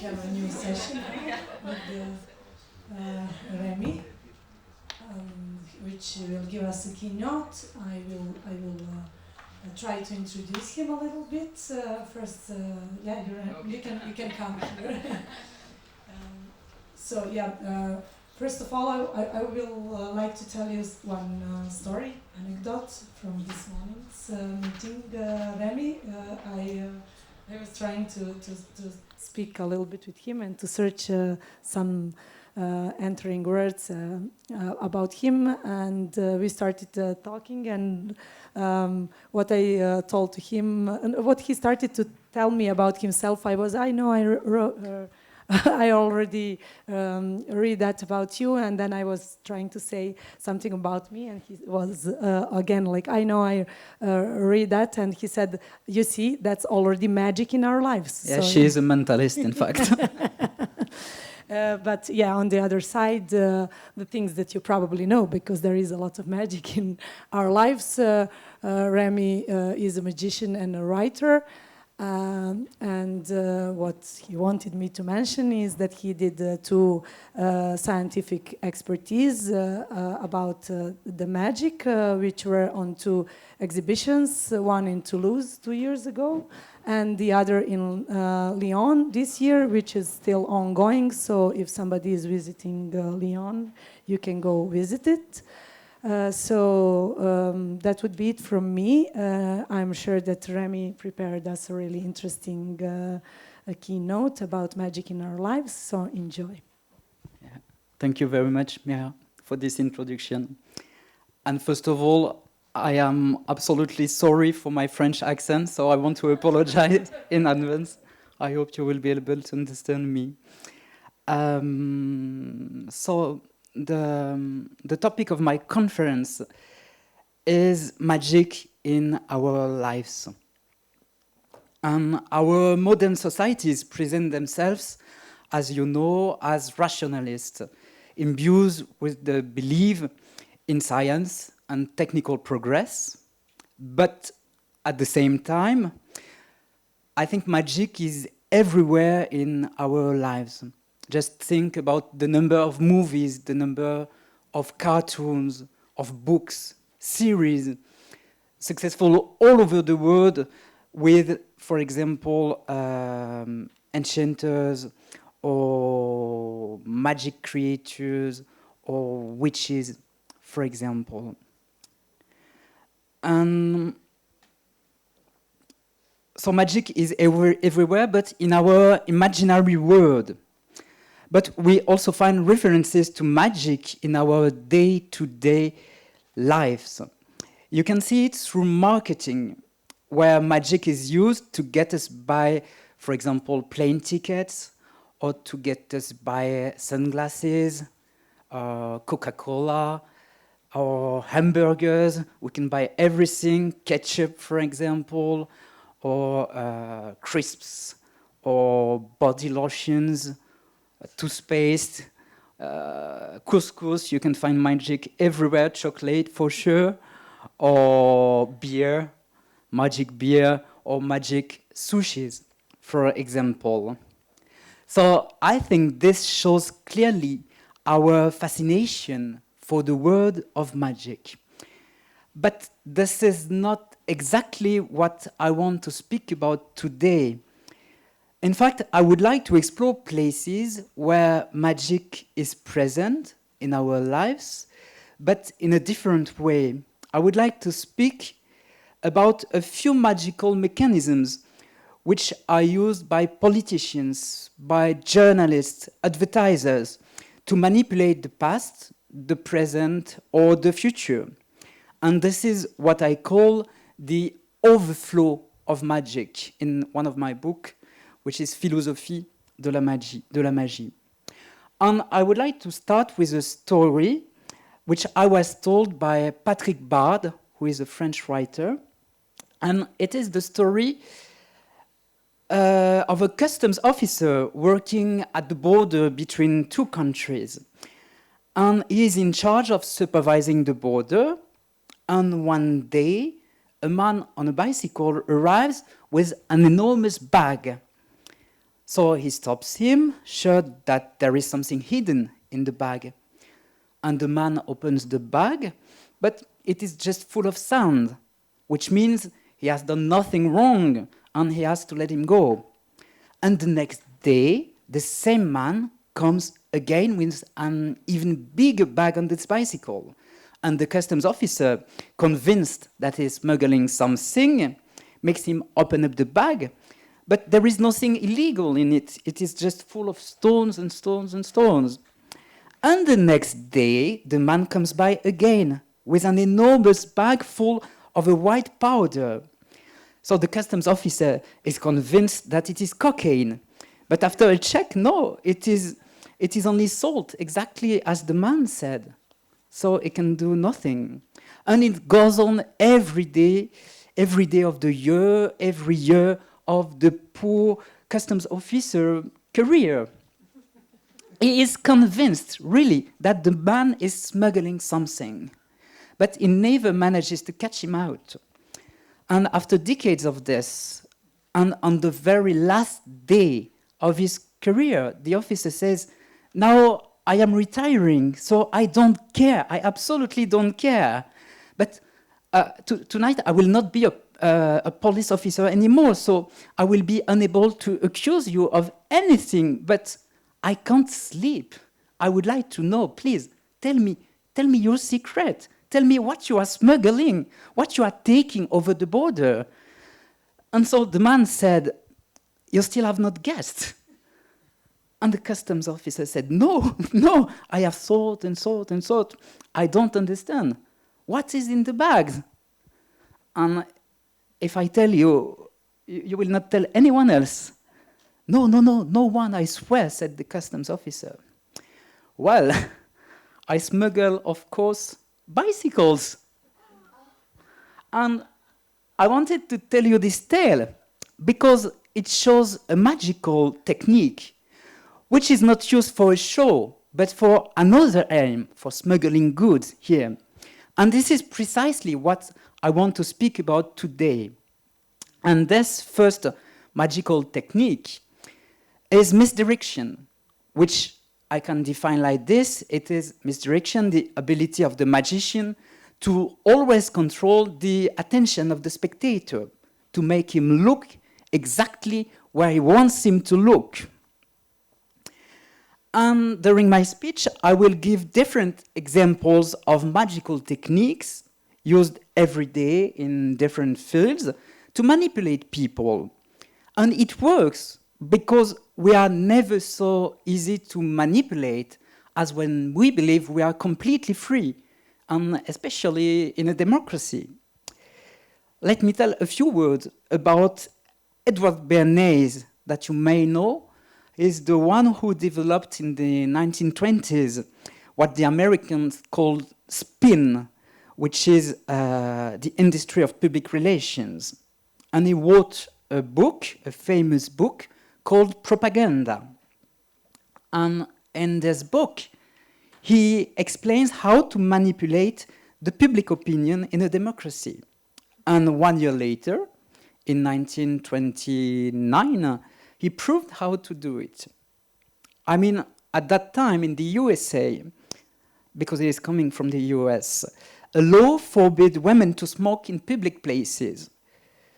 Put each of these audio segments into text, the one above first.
have a new session with Remi, which will give us a keynote. I will try to introduce him a little bit. First, yeah, you can come here. So yeah, first of all, I will like to tell you one story, anecdote from this morning's meeting. Remi, I was trying to speak a little bit with him and to search some entering words about him, and we started talking, and what I told to him, and what he started to tell me about himself, I know I wrote. I already read that about you, and then I was trying to say something about me, and he was again like, I know I read that, and he said, you see, that's already magic in our lives. Yeah, so, she is a mentalist, in fact. But yeah, on the other side, the things that you probably know, because there is a lot of magic in our lives. Remi is a magician and a writer. And what he wanted me to mention is that he did two scientific expertise about the magic, which were on two exhibitions, one in Toulouse 2 years ago, and the other in Lyon this year, which is still ongoing. So if somebody is visiting Lyon, you can go visit it. That would be it from me. I'm sure that Remi prepared us a really interesting keynote about magic in our lives, so enjoy. Yeah. Thank you very much, Mira, for this introduction. And first of all, I am absolutely sorry for my French accent, so I want to apologize in advance. I hope you will be able to understand me. The topic of my conference is magic in our lives. And our modern societies present themselves, as you know, as rationalists, imbued with the belief in science and technical progress. But at the same time, I think magic is everywhere in our lives. Just think about the number of movies, the number of cartoons, of books, series, successful all over the world with, for example, enchanters or magic creatures or witches, for example. So magic is everywhere, but in our imaginary world. But we also find references to magic in our day-to-day lives. You can see it through marketing, where magic is used to get us buy, for example, plane tickets, or to get us buy sunglasses, Coca-Cola, or hamburgers. We can buy everything, ketchup, for example, or crisps, or body lotions, toothpaste, couscous. You can find magic everywhere, chocolate for sure, or beer, magic beer, or magic sushis, for example. So I think this shows clearly our fascination for the world of magic. But this is not exactly what I want to speak about today. In fact, I would like to explore places where magic is present in our lives, but in a different way. I would like to speak about a few magical mechanisms which are used by politicians, by journalists, advertisers, to manipulate the past, the present, or the future. And this is what I call the overflow of magic in one of my books, which is Philosophie de la magie. And I would like to start with a story which I was told by Patrick Bard, who is a French writer. And it is the story of a customs officer working at the border between two countries. And he is in charge of supervising the border. And one day, a man on a bicycle arrives with an enormous bag. So he stops him, sure that there is something hidden in the bag. And the man opens the bag, but it is just full of sand, which means he has done nothing wrong and he has to let him go. And the next day, the same man comes again with an even bigger bag on his bicycle. And the customs officer, convinced that he's smuggling something, makes him open up the bag, but there is nothing illegal in it. It is just full of stones and stones and stones. And the next day, the man comes by again with an enormous bag full of a white powder. So the customs officer is convinced that it is cocaine. But after a check, no, it is only salt, exactly as the man said. So it can do nothing. And it goes on every day of the year, every year of the poor customs officer career. He is convinced, really, that the man is smuggling something. But he never manages to catch him out. And after decades of this, and on the very last day of his career, the officer says, "Now I am retiring, so I don't care. I absolutely don't care. But tonight I will not be a police officer anymore, so I will be unable to accuse you of anything, but I can't sleep. I would like to know, please, tell me your secret. Tell me what you are smuggling, what you are taking over the border." And so the man said, "You still have not guessed." And the customs officer said, no, I have thought and thought and thought. I don't understand. What is in the bags?" And if I tell you, you will not tell anyone else. No one, I swear," said the customs officer. "Well, I smuggle, of course, bicycles." And I wanted to tell you this tale because it shows a magical technique which is not used for a show, but for another aim, for smuggling goods here. And this is precisely what I want to speak about today. And this first magical technique is misdirection, which I can define like this. It is misdirection, the ability of the magician to always control the attention of the spectator, to make him look exactly where he wants him to look. And during my speech, I will give different examples of magical techniques used every day in different fields to manipulate people. And it works because we are never so easy to manipulate as when we believe we are completely free, and especially in a democracy. Let me tell a few words about Edward Bernays that you may know. Is the one who developed in the 1920s what the Americans called spin, which is the industry of public relations. And he wrote a book, a famous book, called Propaganda. And in this book, he explains how to manipulate the public opinion in a democracy. And 1 year later, in 1929, he proved how to do it. I mean, at that time in the USA, because he is coming from the US, a law forbade women to smoke in public places.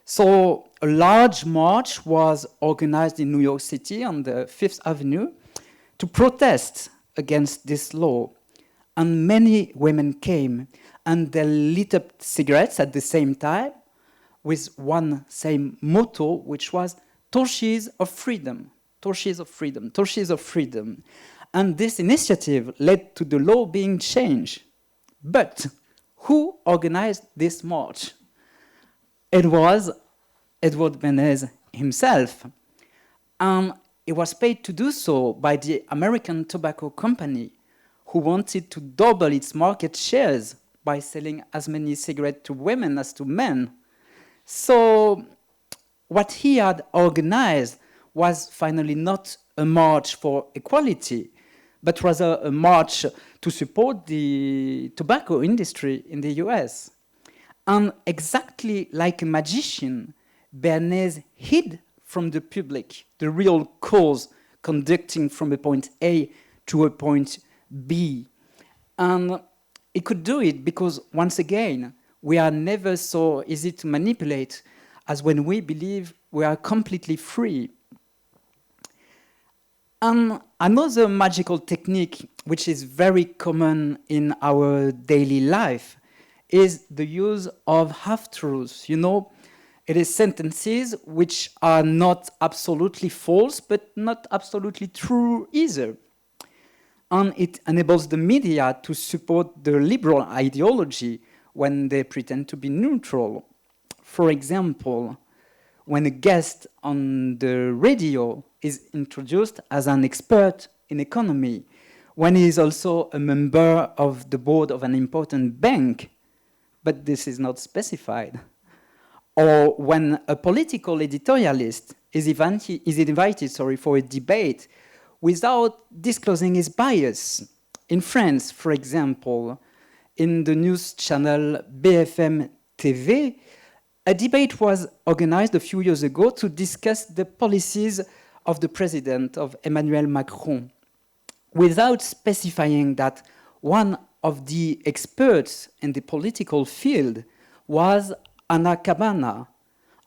So a large march was organized in New York City on the Fifth Avenue to protest against this law. And many women came, and they lit up cigarettes at the same time with one same motto, which was torches of freedom, torches of freedom, torches of freedom. And this initiative led to the law being changed. But who organized this march? It was Edward Bernays himself. And he was paid to do so by the American Tobacco Company, who wanted to double its market shares by selling as many cigarettes to women as to men. So what he had organized was finally not a march for equality, but rather a march to support the tobacco industry in the US. And exactly like a magician, Bernays hid from the public, the real cause conducting from a point A to a point B. And it could do it because, once again, we are never so easy to manipulate as when we believe we are completely free. And another magical technique, which is very common in our daily life, is the use of half-truths. You know, it is sentences which are not absolutely false, but not absolutely true either. And it enables the media to support the liberal ideology when they pretend to be neutral. For example, when a guest on the radio is introduced as an expert in economy, when he is also a member of the board of an important bank, but this is not specified, or when a political editorialist is invited for a debate without disclosing his bias. In France, for example, in the news channel BFM TV, a debate was organized a few years ago to discuss the policies of the president, of Emmanuel Macron, without specifying that one of the experts in the political field was Anna Cabana,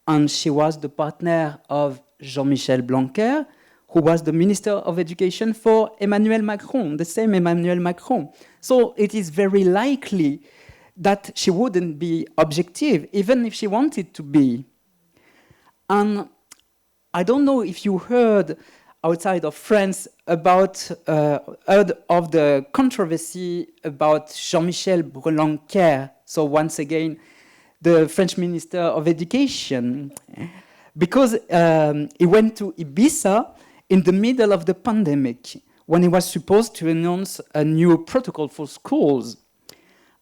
and she was the partner of Jean-Michel Blanquer, who was the Minister of Education for Emmanuel Macron, the same Emmanuel Macron. So it is very likely that she wouldn't be objective, even if she wanted to be. And I don't know if you heard outside of France heard of the controversy about Jean-Michel Blanquer. So once again, the French Minister of Education, because he went to Ibiza in the middle of the pandemic when he was supposed to announce a new protocol for schools.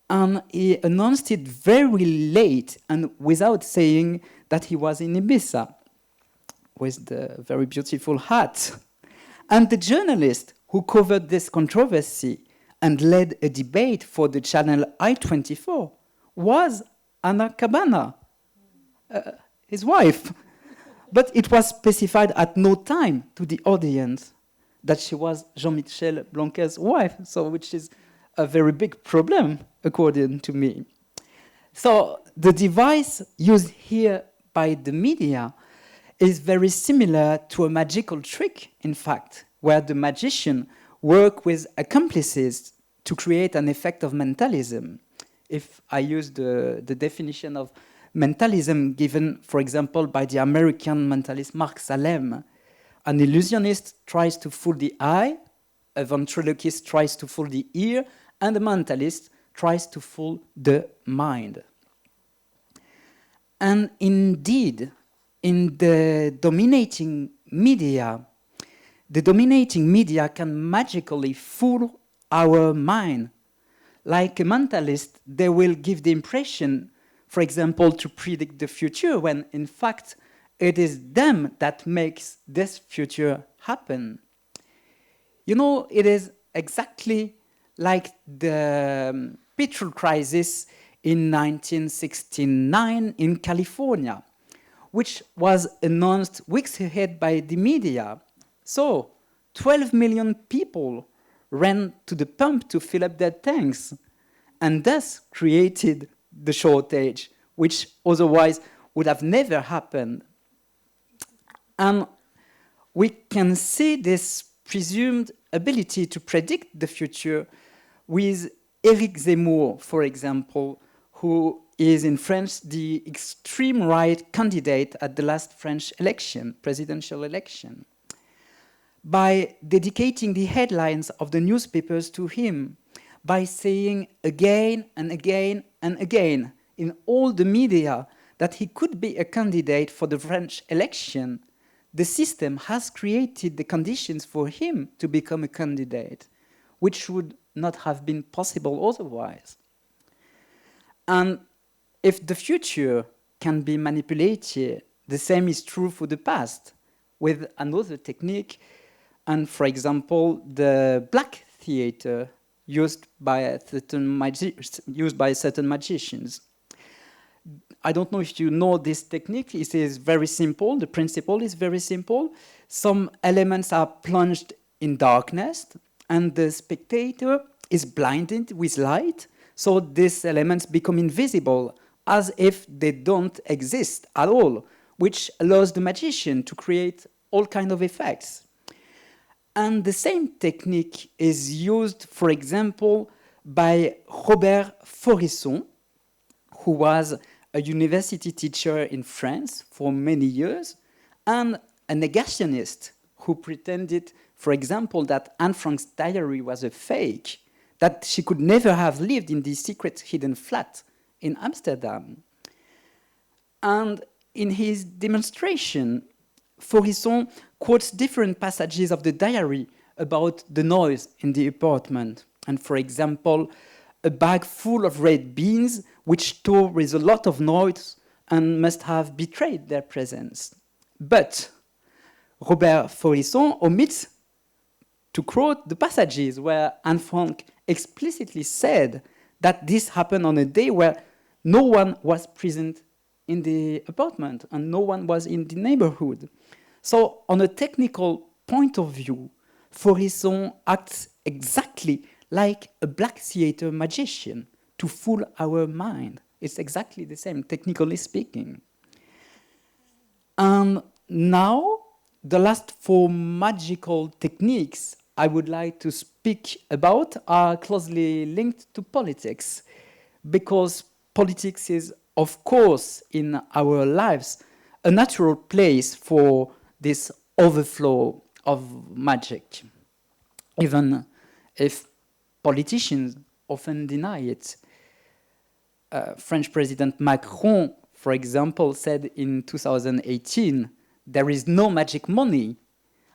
And he announced it very late and without saying that he was in Ibiza with the very beautiful hat. And the journalist who covered this controversy and led a debate for the channel I-24 was Anna Cabana, his wife. But it was specified at no time to the audience that she was Jean-Michel Blanquer's wife, so which is a very big problem, according to me. So the device used here by the media is very similar to a magical trick, in fact, where the magician works with accomplices to create an effect of mentalism. If I use the definition of mentalism given, for example, by the American mentalist Mark Salem, an illusionist tries to fool the eye, a ventriloquist tries to fool the ear, and a mentalist tries to fool the mind. And indeed, in the dominating media can magically fool our mind. Like a mentalist, they will give the impression, for example, to predict the future, when in fact it is them that makes this future happen. You know, it is exactly like the petrol crisis in 1969 in California, which was announced weeks ahead by the media. So 12 million people ran to the pump to fill up their tanks, and thus created the shortage, which otherwise would have never happened. And we can see this presumed ability to predict the future with Éric Zemmour, for example, who is in France the extreme right candidate at the last French election, presidential election. By dedicating the headlines of the newspapers to him, by saying again and again and again in all the media that he could be a candidate for the French election, the system has created the conditions for him to become a candidate, which would not have been possible otherwise. And if the future can be manipulated, the same is true for the past, with another technique, and for example, the black theater used by certain magicians. I don't know if you know this technique. It is very simple. The principle is very simple. Some elements are plunged in darkness, and the spectator is blinded with light, so these elements become invisible, as if they don't exist at all, which allows the magician to create all kinds of effects. And the same technique is used, for example, by Robert Faurisson, who was a university teacher in France for many years, and a negationist who pretended, for example, that Anne Frank's diary was a fake, that she could never have lived in this secret hidden flat in Amsterdam. And in his demonstration, Faurisson quotes different passages of the diary about the noise in the apartment. And for example, a bag full of red beans, which tore with a lot of noise and must have betrayed their presence. But Robert Faurisson omits to quote the passages where Anne Frank explicitly said that this happened on a day where no one was present in the apartment and no one was in the neighborhood. So on a technical point of view, Faurisson acts exactly like a black theater magician to fool our mind. It's exactly the same, technically speaking. And now, the last four magical techniques I would like to speak about are closely linked to politics, because politics is, of course, in our lives, a natural place for this overflow of magic, even if politicians often deny it. French President Macron, for example, said in 2018, there is no magic money.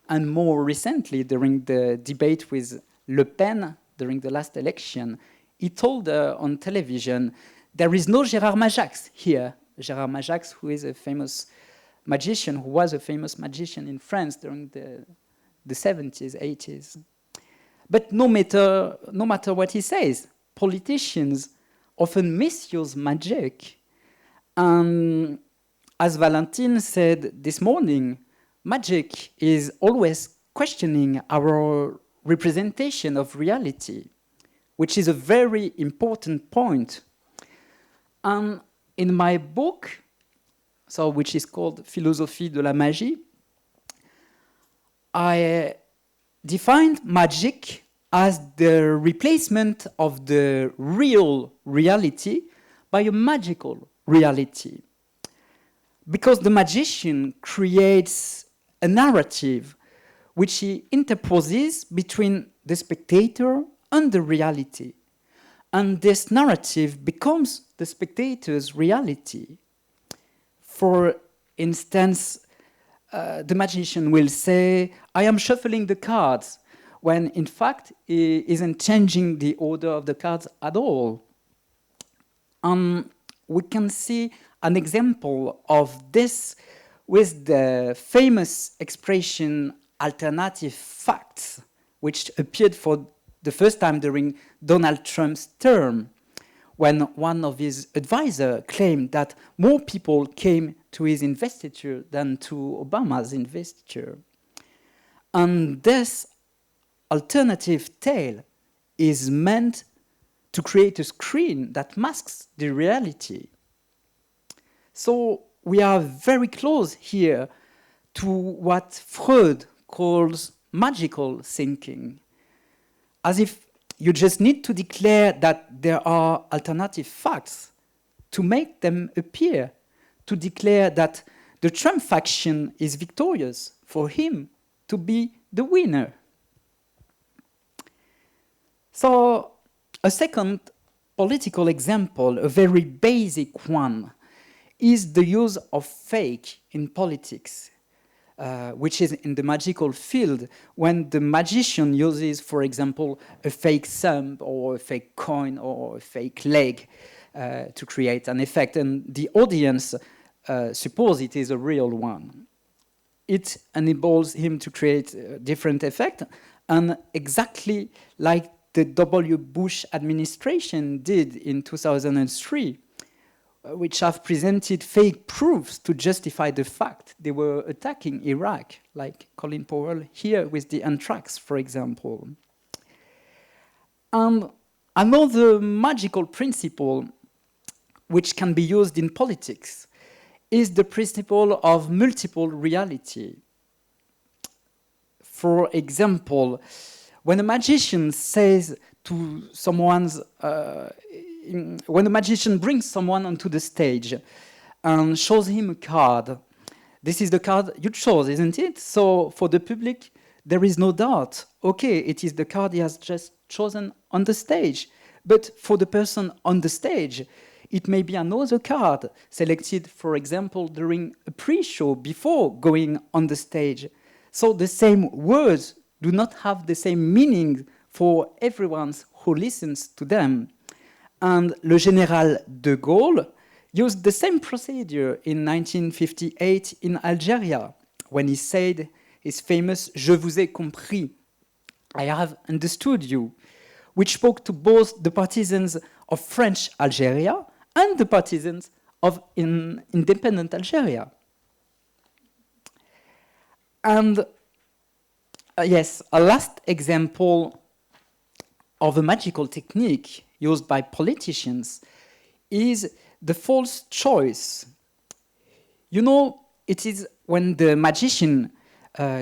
And more recently, during the debate with Le Pen, during the last election, he told on television, there is no Gérard Majax here. Gérard Majax, who is a famous magician, who was a famous magician in France during the 70s, 80s. But no matter what he says, politicians often misuse magic. And as Valentine said this morning, magic is always questioning our representation of reality, which is a very important point. And in my book, which is called Philosophie de la Magie, I defined magic as the replacement of the real reality by a magical reality. Because the magician creates a narrative which he interposes between the spectator and the reality. And this narrative becomes the spectator's reality. For instance, the magician will say, I am shuffling the cards, when in fact he isn't changing the order of the cards at all. We can see an example of this with the famous expression alternative facts, which appeared for the first time during Donald Trump's term, when one of his advisors claimed that more people came to his investiture than to Obama's investiture. And this alternative tale is meant to create a screen that masks the reality. So we are very close here to what Freud calls magical thinking, as if you just need to declare that there are alternative facts to make them appear, to declare that the Trump faction is victorious, for him to be the winner. So a second political example, a very basic one, is the use of fake in politics, which is in the magical field, when the magician uses, for example, a fake thumb or a fake coin or a fake leg to create an effect, and the audience suppose it is a real one. It enables him to create a different effect, and exactly like the W. Bush administration did in 2003, which have presented fake proofs to justify the fact they were attacking Iraq, like Colin Powell here with the anthrax, for example. And another magical principle which can be used in politics is the principle of multiple reality. For example, when a magician says to someone's, when a magician brings someone onto the stage and shows him a card, this is the card you chose, isn't it? So for the public, there is no doubt. Okay, it is the card he has just chosen on the stage. But for the person on the stage, it may be another card selected, for example, during a pre-show before going on the stage. So the same words do not have the same meaning for everyone who listens to them. And le Général de Gaulle used the same procedure in 1958 in Algeria, when he said his famous Je vous ai compris, I have understood you, which spoke to both the partisans of French Algeria and the partisans of independent Algeria. And yes, a last example of a magical technique used by politicians is the false choice. You know, it is when the magician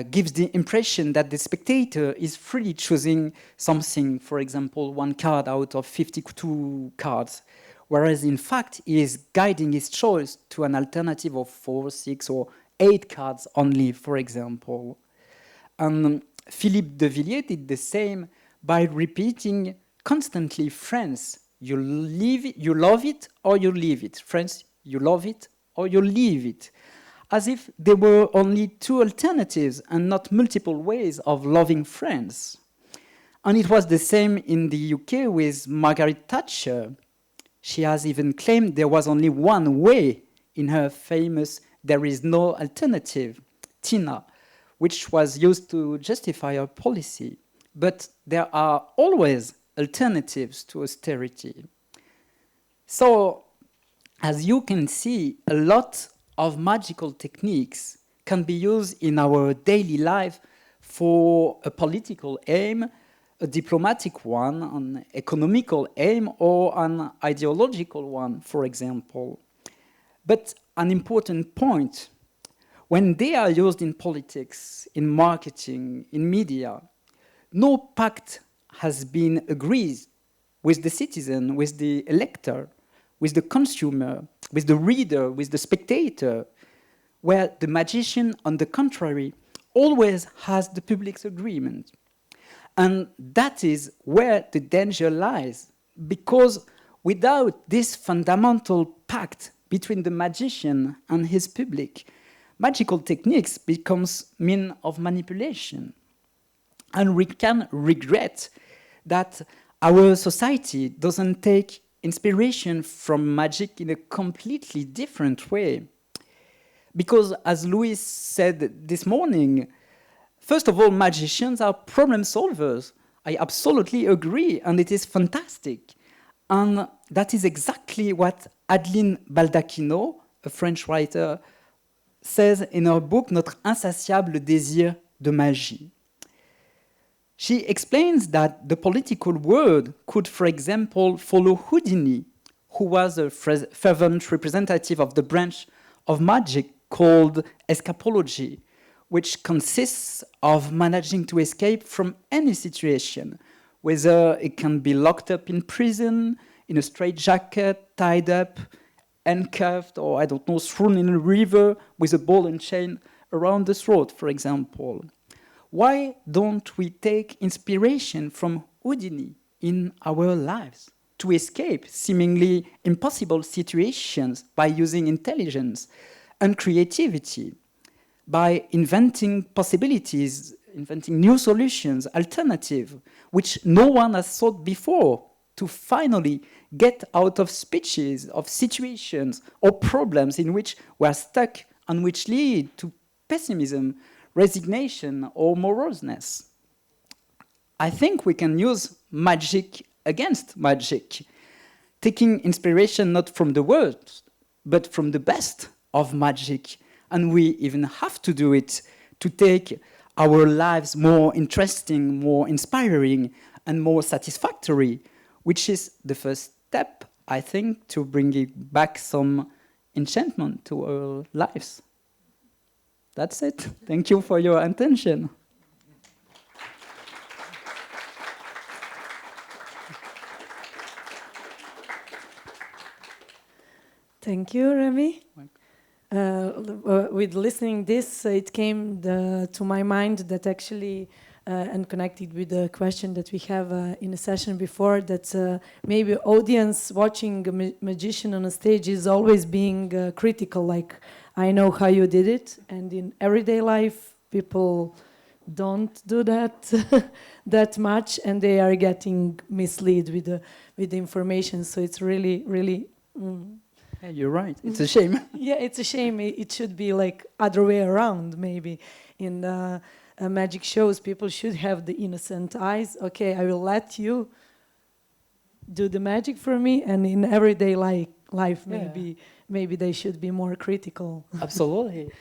gives the impression that the spectator is freely choosing something, for example, one card out of 52 cards, whereas in fact he is guiding his choice to an alternative of 4, 6, or 8 cards only, for example. And Philippe de Villiers did the same by repeating constantly, France, you love it or you leave it. France, you love it or you leave it. As if there were only 2 alternatives and not multiple ways of loving France. And it was the same in the UK with Margaret Thatcher. She has even claimed there was only one way in her famous There is no alternative, Tina, which was used to justify her policy. But there are always alternatives to austerity. So, as you can see, a lot of magical techniques can be used in our daily life for a political aim, a diplomatic one, an economical aim, or an ideological one, for example. But an important point, when they are used in politics, in marketing, in media, no pact has been agreed with the citizen, with the elector, with the consumer, with the reader, with the spectator, where the magician, on the contrary, always has the public's agreement. And that is where the danger lies, because without this fundamental pact between the magician and his public, magical techniques becomes means of manipulation. And we can regret that our society doesn't take inspiration from magic in a completely different way. Because as Louis said this morning, first of all, magicians are problem solvers. I absolutely agree, and it is fantastic. And that is exactly what Adeline Baldacchino, a French writer, says in her book Notre insatiable désir de magie. She explains that the political world could, for example, follow Houdini, who was a fervent representative of the branch of magic called escapology, which consists of managing to escape from any situation, whether it can be locked up in prison, in a straitjacket, tied up, handcuffed, or, I don't know, thrown in a river with a ball and chain around the throat, for example. Why don't we take inspiration from Houdini in our lives to escape seemingly impossible situations by using intelligence and creativity, by inventing possibilities, inventing new solutions, alternatives, which no one has thought before, to finally get out of speeches, of situations or problems in which we are stuck and which lead to pessimism, resignation, or moroseness. I think we can use magic against magic, taking inspiration not from the words, but from the best of magic. And we even have to do it to take our lives more interesting, more inspiring, and more satisfactory, which is the first step, I think, to bringing back some enchantment to our lives. That's it. Thank you for your attention. Thank you, Remi. With listening this, it came to my mind that actually, and connected with the question that we have in a session before, that maybe audience watching a magician on a stage is always being critical, like, I know how you did it, and in everyday life, people don't do that that much, and they are getting misled with the information. So it's really. Yeah, you're right. It's a shame. Yeah, it's a shame. It should be like other way around. Maybe in magic shows, people should have the innocent eyes. Okay, I will let you do the magic for me, and in everyday life, maybe they should be more critical. Absolutely.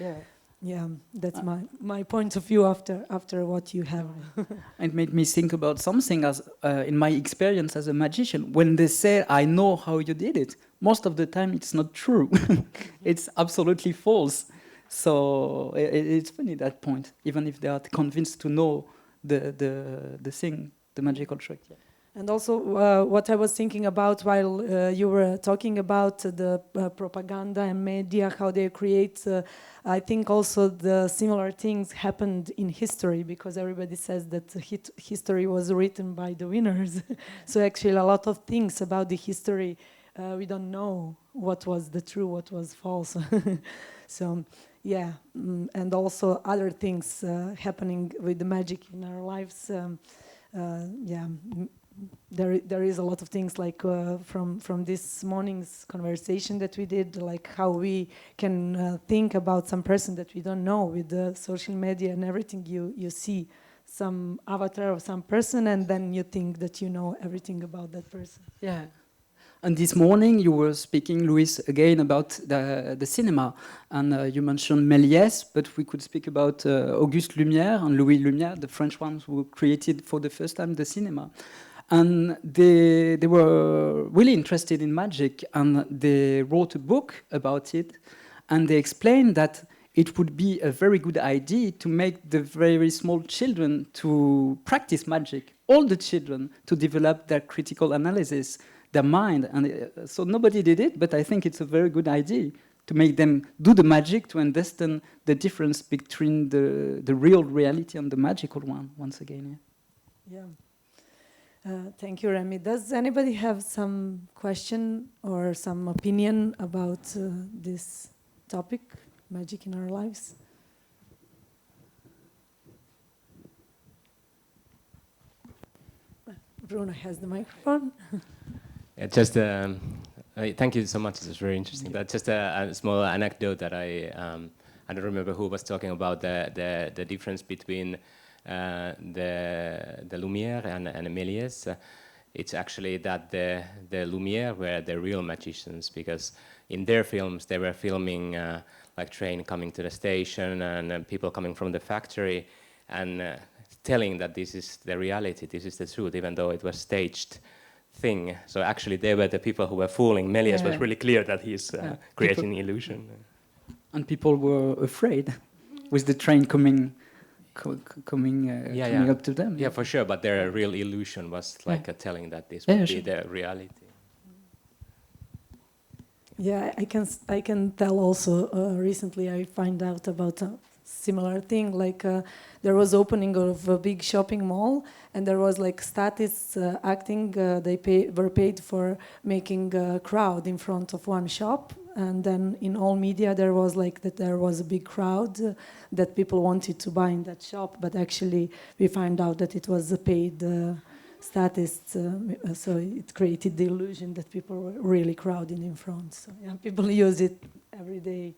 Yeah, that's my point of view after what you have. It made me think about something as in my experience as a magician. When they say, I know how you did it, most of the time it's not true. It's absolutely false. So it's funny, that point, even if they are convinced to know the thing, the magical trick. Yeah. And also what I was thinking about while you were talking about the propaganda and media, how they create, I think also the similar things happened in history, because everybody says that history was written by the winners. So actually a lot of things about the history, we don't know what was the true, what was false. So yeah, and also other things happening with the magic in our lives. There is a lot of things like from this morning's conversation that we did, like how we can think about some person that we don't know with the social media and everything. You see some avatar of some person, and then you think that you know everything about that person. Yeah. And this morning you were speaking, Louis, again about the cinema, and you mentioned Méliès, but we could speak about Auguste Lumière and Louis Lumière, the French ones who created for the first time the cinema. And they were really interested in magic, and they wrote a book about it, and they explained that it would be a very good idea to make the very small children to practice magic, all the children, to develop their critical analysis, their mind. And so nobody did it, but I think it's a very good idea to make them do the magic, to understand the difference between the real reality and the magical one, once again. Yeah. Thank you, Remi. Does anybody have some question or some opinion about this topic, magic in our lives? Bruno has the microphone. Yeah, just thank you so much. It was very interesting. But just a small anecdote that I don't remember who was talking about the difference between the Lumière and Méliès. It's actually that the Lumière were the real magicians, because in their films they were filming like train coming to the station and people coming from the factory and telling that this is the reality, this is the truth, even though it was staged thing. So actually they were the people who were fooling. Méliès was really clear that he's creating illusion. And people were afraid with the train coming up to them. Yeah, for sure. But their real illusion was like telling that this would be the reality. Yeah, I can tell also. Recently, I find out about a similar thing. Like there was opening of a big shopping mall, and there was like statists acting. They were paid for making a crowd in front of one shop. And then in all media there was like that there was a big crowd that people wanted to buy in that shop, but actually we found out that it was a paid statists, so it created the illusion that people were really crowding in front. So yeah, people use it every day.